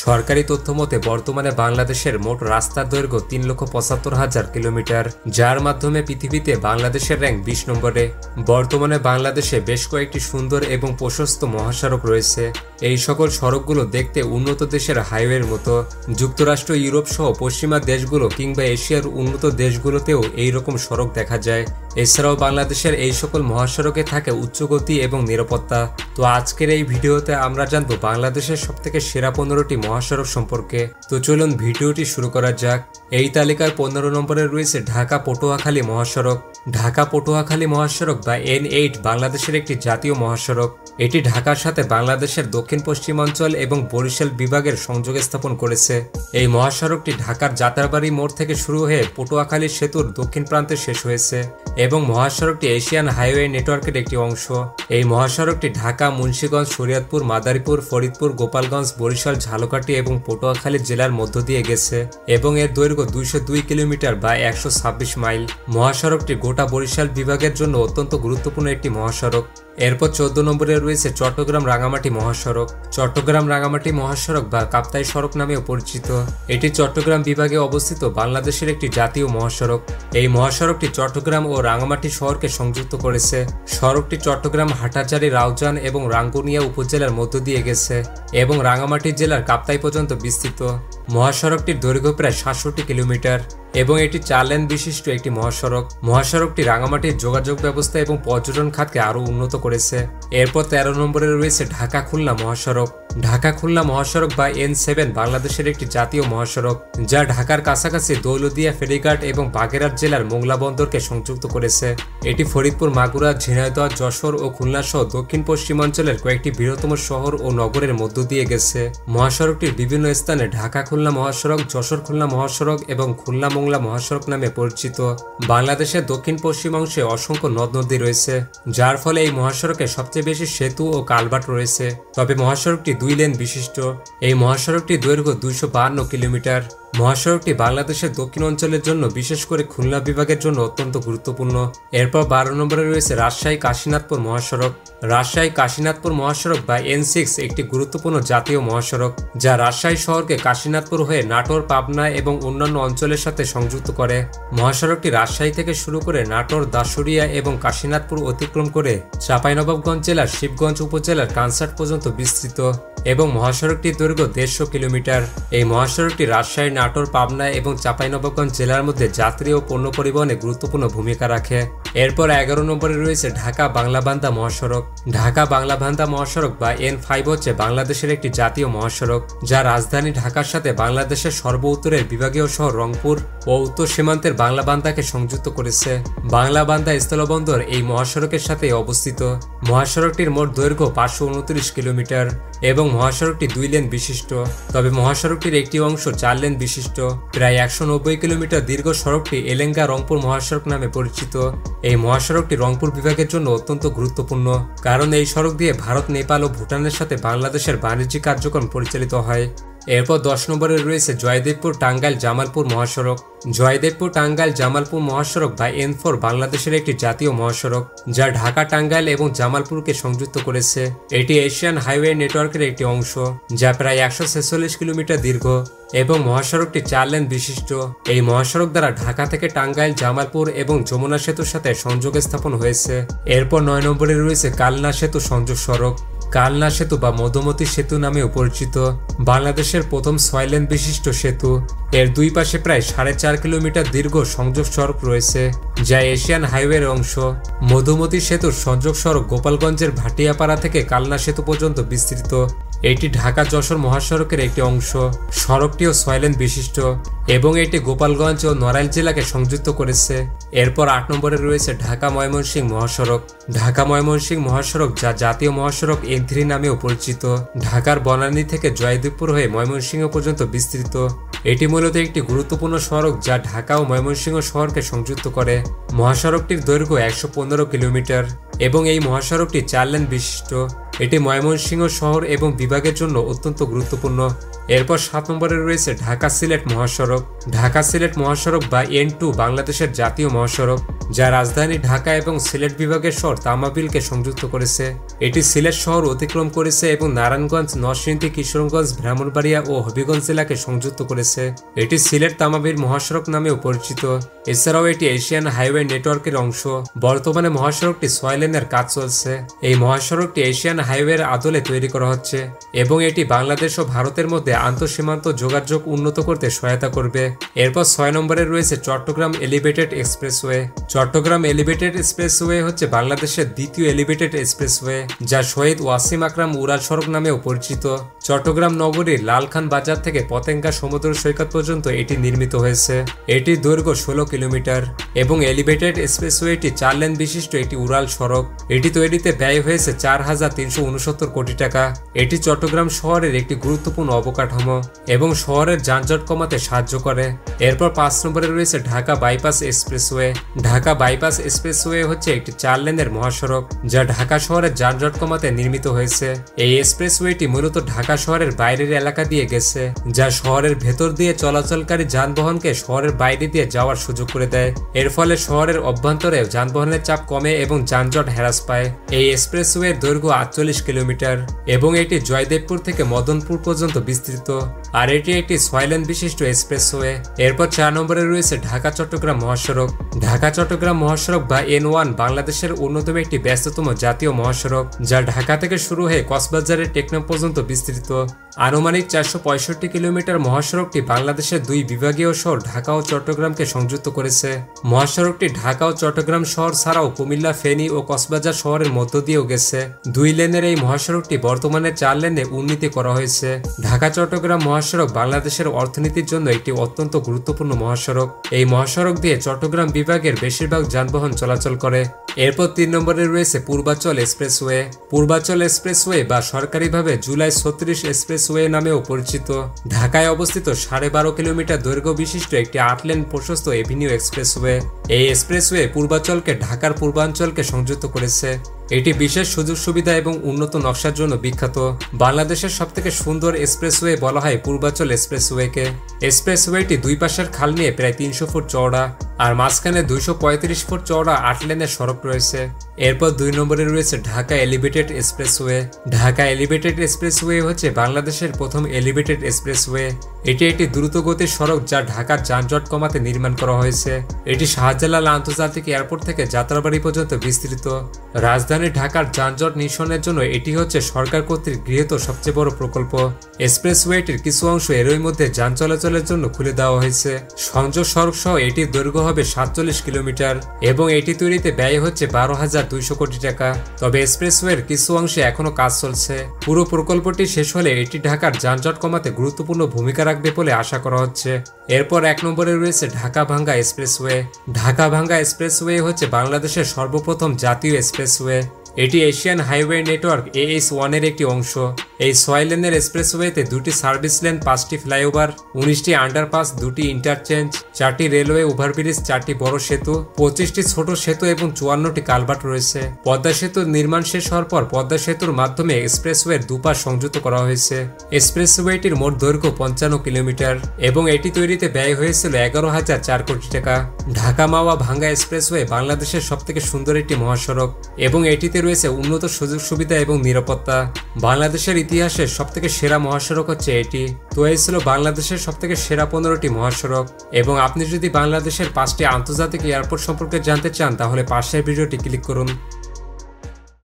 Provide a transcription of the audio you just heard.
সরকারি তথ্যমতে বর্তমানে বাংলাদেশের মোট রাস্তার দৈর্ঘ্য 3,75,000 কিলোমিটার, যার মাধ্যমে পৃথিবীতে বাংলাদেশের র্যাঙ্ক 20 নম্বরে। বর্তমানে বাংলাদেশে বেশ কয়েকটি সুন্দর এবং প্রশস্ত মহাসড়ক রয়েছে। এই সকল সড়কগুলো দেখতে উন্নত দেশের হাইওয়ের মতো। যুক্তরাষ্ট্র, ইউরোপ সহ পশ্চিমা দেশগুলো কিংবা এশিয়ার উন্নত দেশগুলোতেও এই রকম সড়ক দেখা যায়। এছাড়াও বাংলাদেশের এই সকল মহাসড়কে থাকে উচ্চগতি এবং নিরাপত্তা। তো আজকের এই ভিডিওতে আমরা জানবো বাংলাদেশের সবথেকে সেরা 15টি মহাসড়ক সম্পর্কে। তো চলুন ভিডিওটি শুরু করা যাক। এই তালিকার 15 নম্বরে রয়েছে ঢাকা-পটুয়াখালী মহাসড়ক। ঢাকা-পটুয়াখালী মহাসড়ক বা N8 বাংলাদেশের একটি জাতীয় মহাসড়ক। এটি ঢাকার সাথে বাংলাদেশের দক্ষিণ পশ্চিমাঞ্চল এবং বরিশাল বিভাগের সংযোগ স্থাপন করেছে। এই মহাসড়কটি ঢাকার যাত্রাবাড়ি মোড় থেকে শুরু হয়ে পটুয়াখালী সেতুর দক্ষিণ প্রান্তে শেষ হয়েছে এবং মহাসড়কটি এশিয়ান হাইওয়ে নেটওয়ার্কের একটি অংশ। এই মহাসড়কটি ঢাকা, মুন্সিগঞ্জ, শরীয়তপুর, মাদারীপুর, ফরিদপুর, গোপালগঞ্জ, বরিশাল, ঝালকাঠি এবং পটুয়াখালী জেলার মধ্য দিয়ে গেছে এবং এর দৈর্ঘ্য 202 কিলোমিটার বা 126 মাইল। মহাসড়কটি গোটা বরিশাল বিভাগের জন্য অত্যন্ত গুরুত্বপূর্ণ একটি মহাসড়ক। এরপর 14 নম্বরে রয়েছে চট্টগ্রাম-রাঙামাটি মহাসড়ক। চট্টগ্রাম-রাঙামাটি মহাসড়ক বা কাপ্তাই সড়ক নামেও পরিচিত। এটি চট্টগ্রাম বিভাগে অবস্থিত বাংলাদেশের একটি জাতীয় মহাসড়ক। এই মহাসড়কটি চট্টগ্রাম ও রাঙামাটি শহরকে সংযুক্ত করেছে। সড়কটি চট্টগ্রাম, হাটহাজারী, রাউজান এবং রাঙ্গুনিয়া উপজেলার মধ্য দিয়ে গেছে এবং রাঙামাটি জেলার কাপ্তাই পর্যন্ত বিস্তৃত। মহাসড়কটির দৈর্ঘ্য প্রায় 67 কিলোমিটার এবং এটি 4 লেন বিশিষ্ট একটি মহাসড়ক। মহাসড়কটি রাঙামাটির যোগাযোগ ব্যবস্থা এবং পর্যটন খাতকে আরও উন্নত করেছে। এরপর 13 নম্বরে রয়েছে ঢাকা-খুলনা মহাসড়ক। ঢাকা-খুলনা মহাসড়ক বা N7 বাংলাদেশের একটি জাতীয় মহাসড়ক, যা ঢাকার কাছাকাছি দৌলতদিয়া ফেরিঘাট এবং বাগেরহাট জেলার মোংলা বন্দরকে সংযুক্ত করেছে। এটি ফরিদপুর, মাগুরা, ঝিনাইদহ, যশোর ও খুলনা সহ দক্ষিণ পশ্চিমাঞ্চলের কয়েকটি বৃহত্তম শহর ও নগরের মধ্য দিয়ে গেছে। মহাসড়কটির বিভিন্ন স্থানে ঢাকা-খুলনা মহাসড়ক, যশোর-খুলনা মহাসড়ক এবং খুলনা-মোংলা মহাসড়ক নামে পরিচিত। বাংলাদেশের দক্ষিণ পশ্চিমাংশে অসংখ্য নদ নদী রয়েছে, যার ফলে এই মহাসড়কে সবচেয়ে বেশি সেতু ও কালভার্ট রয়েছে। তবে মহাসড়কটি 2 লেন বিশিষ্ট। এই মহাসড়কটির দৈর্ঘ্য 252 কিলোমিটার। মহাসড়কটি বাংলাদেশের দক্ষিণ অঞ্চলের জন্য, বিশেষ করে খুলনা বিভাগের জন্য অত্যন্ত গুরুত্বপূর্ণ। এরপর 12 নম্বরে রয়েছে রাজশাহী-কাশীনাথপুর মহাসড়ক। রাজশাহী-কাশীনাথপুর মহাসড়ক বা N6 একটি গুরুত্বপূর্ণ জাতীয় মহাসড়ক, যা রাজশাহী শহরকে কাশীনাথপুর হয়ে নাটোর, পাবনা এবং অন্যান্য অঞ্চলের সাথে সংযুক্ত করে। মহাসড়কটি রাজশাহী থেকে শুরু করে নাটোর, দাসুরিয়া এবং কাশীনাথপুর অতিক্রম করে চাঁপাইনবাবগঞ্জ জেলার শিবগঞ্জ উপজেলার কানসাট পর্যন্ত বিস্তৃত এবং মহাসড়কটির দৈর্ঘ্য 150 কিলোমিটার। এই মহাসড়কটি রাজশাহী, নাটোর, পাবনা এবং চাঁপাইনবাবগঞ্জ জেলার মধ্যে যাত্রী ও পণ্য পরিবহনে গুরুত্বপূর্ণ ভূমিকা রাখে। এরপর 11 নম্বরে রয়েছে ঢাকা-বাংলাবান্ধা মহাসড়ক। ঢাকা-বাংলাবান্ধা মহাসড়ক বা N5 হচ্ছে বাংলাদেশের একটি জাতীয় মহাসড়ক, যা রাজধানী ঢাকার সাথে বাংলাদেশের সর্ব উত্তরের বিভাগীয় শহর রংপুর ও উত্তর সীমান্তের বাংলাবান্ধাকে সংযুক্ত করেছে। বাংলাবান্ধা স্থলবন্দর এই মহাসড়কের সাথে অবস্থিত। মহাসড়কটির মোট দৈর্ঘ্য 529 কিলোমিটার এবং মহাসড়কটি 2 লেন বিশিষ্ট। তবে মহাসড়কটির একটি অংশ 4 লেন বিশিষ্ট। প্রায় 190 কিলোমিটার দীর্ঘ সড়কটি এলেঙ্গা-রংপুর মহাসড়ক নামে পরিচিত। এই মহাসড়কটি রংপুর বিভাগের জন্য অত্যন্ত গুরুত্বপূর্ণ, কারণ এই সড়ক দিয়ে ভারত, নেপাল ও ভুটানের সাথে বাংলাদেশের বাণিজ্যিক কার্যক্রম পরিচালিত হয়। এরপর 10 নম্বরে রয়েছে জয়দেবপুর-টাঙ্গাইল-জামালপুর মহাসড়ক। জয়দেবপুর-টাঙ্গাইল-জামালপুর মহাসড়ক বা N4 বাংলাদেশের একটি জাতীয় মহাসড়ক, যা ঢাকা, টাঙ্গাইল এবং জামালপুরকে সংযুক্ত করেছে। এটি এশিয়ান হাইওয়ে নেটওয়ার্কের একটি অংশ, যা প্রায় 146 কিলোমিটার দীর্ঘ এবং মহাসড়কটি 4 লেন বিশিষ্ট। এই মহাসড়ক দ্বারা ঢাকা থেকে টাঙ্গাইল, জামালপুর এবং যমুনা সেতুর সাথে সংযোগ স্থাপন হয়েছে। এরপর 9 নম্বরে রয়েছে কালনা সেতু সংযোগ সড়ক। কালনা সেতু বা মধুমতি সেতু নামেও পরিচিত। বাংলাদেশের প্রথম 6 লেন বিশিষ্ট সেতু। এর দুই পাশে প্রায় 4.5 কিলোমিটার দীর্ঘ সংযোগ সড়ক রয়েছে, যা এশিয়ান হাইওয়ের অংশ। মধুমতি সেতুর সংযোগ সড়ক গোপালগঞ্জের ভাটিয়াপাড়া থেকে কালনা সেতু পর্যন্ত বিস্তৃত। এটি ঢাকা-যশোর মহাসড়কের একটি অংশ। সড়কটিও 6 লেন বিশিষ্ট এবং এটি গোপালগঞ্জ ও নড়াইল জেলাকে সংযুক্ত করেছে। এরপর 8 নম্বরে রয়েছে ঢাকা-ময়মনসিংহ মহাসড়ক। ঢাকা-ময়মনসিংহ মহাসড়ক, যা জাতীয় মহাসড়ক N3 নামেও পরিচিত, ঢাকার বনানী থেকে জয়দেবপুর হয়ে ময়মনসিংহ পর্যন্ত বিস্তৃত। এটি মূলত একটি গুরুত্বপূর্ণ সড়ক, যা ঢাকা ও ময়মনসিংহ শহরকে সংযুক্ত করে। মহাসড়কটির দৈর্ঘ্য 115 কিলোমিটার এবং এই মহাসড়কটি 4 লেন বিশিষ্ট। এটি ময়মনসিংহ শহর এবং বিভাগের জন্য অত্যন্ত গুরুত্বপূর্ণ। এরপর 7 নম্বরে রয়েছে ঢাকা-সিলেট মহাসড়ক। ঢাকা-সিলেট মহাসড়ক বা N2 বাংলাদেশের জাতীয় মহাসড়ক। যা রাজধানী ঢাকা এবং সিলেট বিভাগের শহর তামাবিলকে সংযুক্ত করেছে। এটি সিলেট শহর অতিক্রম করেছে এবং নারায়ণগঞ্জ, নরসিংদী, কিশোরগঞ্জ, ব্রাহ্মণবাড়িয়া ও হবিগঞ্জ জেলাকে সংযুক্ত করেছে। এটি সিলেট তামাবিল মহাসড়ক নামেও পরিচিত। এছাড়াও এটি এশিয়ান হাইওয়ে নেটওয়ার্কের অংশ। বর্তমানে মহাসড়কটি 6 লেনের কাজ চলছে। এই মহাসড়কটি এশিয়ান হাইওয়ের আদলে তৈরি করা হচ্ছে এবং এটি বাংলাদেশ ও ভারতের মধ্যে আন্তঃসীমান্ত যোগাযোগ উন্নত করতে সহায়তা করবে। এরপর 6 নম্বরে রয়েছে Chittagong elevated expressway. Chittagong elevated expressway হচ্ছে বাংলাদেশের দ্বিতীয় এলিভেটেড এক্সপ্রেসওয়ে, যা শহীদ ওয়াসিম আকরাম উড়াল সড়ক নামেও পরিচিত। চট্টগ্রাম নগরীর লালখান বাজার থেকে পতেঙ্গা সমুদ্র সৈকত পর্যন্ত এটি নির্মিত হয়েছে। এটির দৈর্ঘ্য 16 কিলোমিটার এবং এলিভেটেড এক্সপ্রেসওয়েটি 4 লেন বিশিষ্ট একটি উড়াল সড়ক। এটি তৈরিতে ব্যয় হয়েছে 4,369 কোটি টাকা। এটি চট্টগ্রাম শহরের একটি গুরুত্বপূর্ণ অবকাঠামো এবং শহরের যানজট কমাতে সাহায্য করে। এরপর 5 নম্বরে রয়েছে Dhaka bypass expressway. Dhaka bypass expressway হচ্ছে একটি 4 লেনের মহাসড়ক যা ঢাকা শহরের যানজট কমাতে নির্মিত হয়েছে। এই এক্সপ্রেসওয়েটি মূলত ঢাকা শহরের বাইরের এলাকা দিয়ে গেছে, যা শহরের ভেতর দিয়ে চলাচলকারী যানবাহনকে শহরের বাইরে দিয়ে যাওয়ার সুযোগ করে দেয়। এর ফলে শহরের অভ্যন্তরে যানবাহনের চাপ কমে এবং যানজট হ্রাস পায়। এই এক্সপ্রেসওয়ের দৈর্ঘ্য 48 কিলোমিটার এবং এটি জয়দেবপুর থেকে মদনপুর পর্যন্ত বিস্তৃত, আর এটি একটি 6 লেন বিশিষ্ট এক্সপ্রেসওয়ে। এরপর 4 নম্বরে রয়েছে ঢাকা চট্টগ্রাম মহাসড়ক। ঢাকা চট্টগ্রাম মহাসড়ক বা N1 বাংলাদেশের অন্যতম একটি ব্যস্ততম জাতীয় মহাসড়ক, যা ঢাকা থেকে শুরু হয়ে কক্সবাজারের টেকনাফ পর্যন্ত বিস্তৃত। আনুমানিক 465 কিলোমিটার মহাসড়কটি বাংলাদেশের 2 বিভাগীয় শহর ঢাকা ও চট্টগ্রামকে সংযুক্ত করেছে। মহাসড়কটি ঢাকা ও চট্টগ্রাম শহর ছাড়াও কুমিল্লা, ফেনী ও কক্সবাজার শহরের মধ্য দিয়েও গেছে। 2 লেনের এই মহাসড়কটি বর্তমানে 4 লেনে উন্নীত করা হয়েছে। ঢাকা চট্টগ্রাম মহাসড়ক বাংলাদেশের অর্থনীতির জন্য একটি অত্যন্ত গুরুত্বপূর্ণ মহাসড়ক। এই মহাসড়ক দিয়ে চট্টগ্রাম বিভাগের বেশিরভাগ যানবাহন চলাচল করে। এরপর 3 নম্বরে রয়েছে পূর্বাচল এক্সপ্রেসওয়ে। পূর্বাচল এক্সপ্রেসওয়ে বা সরকারিভাবে জুলাই 36 এক্সপ্রেসওয়ে নামেও পরিচিত। ঢাকায় অবস্থিত 12.5 কিলোমিটার দৈর্ঘ্য বিশিষ্ট একটি 8 লেন প্রশস্ত এভিনিউ এক্সপ্রেসওয়ে। এই এক্সপ্রেসওয়ে পূর্বাচলকে ঢাকার পূর্বাঞ্চলকে সংযুক্ত করেছে। এটি বিশেষ সুযোগ সুবিধা এবং উন্নত নকশার জন্য বিখ্যাত। বাংলাদেশের সবথেকে সুন্দর এক্সপ্রেসওয়ে বলা হয় পূর্বাচল এক্সপ্রেসওয়েকে। এক্সপ্রেসওয়েটি 2 পাশের খাল নিয়ে প্রায় 300 ফুট চওড়া আর মাঝখানে 235 ফুট চওড়া 8 লেনের সড়ক রয়েছে। এরপর 2 নম্বরে রয়েছে Dhaka elevated expressway. Dhaka elevated expressway হচ্ছে বাংলাদেশের প্রথম এলিভেটেড এক্সপ্রেসওয়ে। এটি একটি দ্রুতগতির সড়ক যা ঢাকার যানজট কমাতে নির্মাণ করা হয়েছে। এটি শাহজালাল আন্তর্জাতিক এয়ারপোর্ট থেকে যাত্রাবাড়ি পর্যন্ত বিস্তৃত। রাজধানী ঢাকার যানজট নিরসনের জন্য এটি হচ্ছে সরকার কর্তৃক গৃহীত সবচেয়ে বড় প্রকল্প। এক্সপ্রেসওয়েটির কিছু অংশ এরই মধ্যে যান চলাচলের জন্য খুলে দেওয়া হয়েছে। সংযোগ সড়ক সহ এটির দৈর্ঘ্য হবে 47 কিলোমিটার এবং এটি তৈরিতে ব্যয় হচ্ছে 12,200 কোটি টাকা। তবে এক্সপ্রেসওয়ের কিছু অংশে এখনো কাজ চলছে। পুরো প্রকল্পটি শেষ হলে এটি ঢাকার যানজট কমাতে গুরুত্বপূর্ণ ভূমিকা রাখবে বলে আশা করা হচ্ছে। এরপর 1 নম্বরে রয়েছে ঢাকা ভাঙ্গা এক্সপ্রেসওয়ে। ঢাকা ভাঙ্গা এক্সপ্রেসওয়ে হচ্ছে বাংলাদেশের সর্বপ্রথম জাতীয় এক্সপ্রেসওয়ে। এটি এশিয়ান হাইওয়ে নেটওয়ার্ক AS1 এর একটি অংশ। এই 6 লেনের এক্সপ্রেসওয়েতে 2টি সার্ভিস লেন, 5টি ফ্লাইওভার, 19টি আন্ডারপাস, 2টি ইন্টারচেঞ্জ, 4টি রেলওয়ে ওভারব্রিজ, 4টি বড় সেতু, 25টি ছোট সেতু এবং 54টি কালভার্ট রয়েছে। পদ্মা সেতুর নির্মাণ শেষ হওয়ার পর পদ্মা সেতুর মাধ্যমে এক্সপ্রেসওয়ের দুপাশ সংযুক্ত করা হয়েছে। এক্সপ্রেসওয়েটির মোট দৈর্ঘ্য 55 কিলোমিটার এবং এটি তৈরিতে ব্যয় হয়েছিল 11,004 কোটি টাকা। ঢাকা মাওয়া ভাঙ্গা এক্সপ্রেসওয়ে বাংলাদেশের সবথেকে সুন্দর একটি মহাসড়ক এবং এটিতে রয়েছে উন্নত সুযোগ সুবিধা এবং নিরাপত্তা। বাংলাদেশের ইতিহাসের সবথেকে সেরা মহাসড়ক হচ্ছে এটি। তো এই ছিল বাংলাদেশের সবথেকে সেরা 15টি মহাসড়ক। এবং আপনি যদি বাংলাদেশের 5টি আন্তর্জাতিক এয়ারপোর্ট সম্পর্কে জানতে চান তাহলে পাশের ভিডিওটি ক্লিক করুন।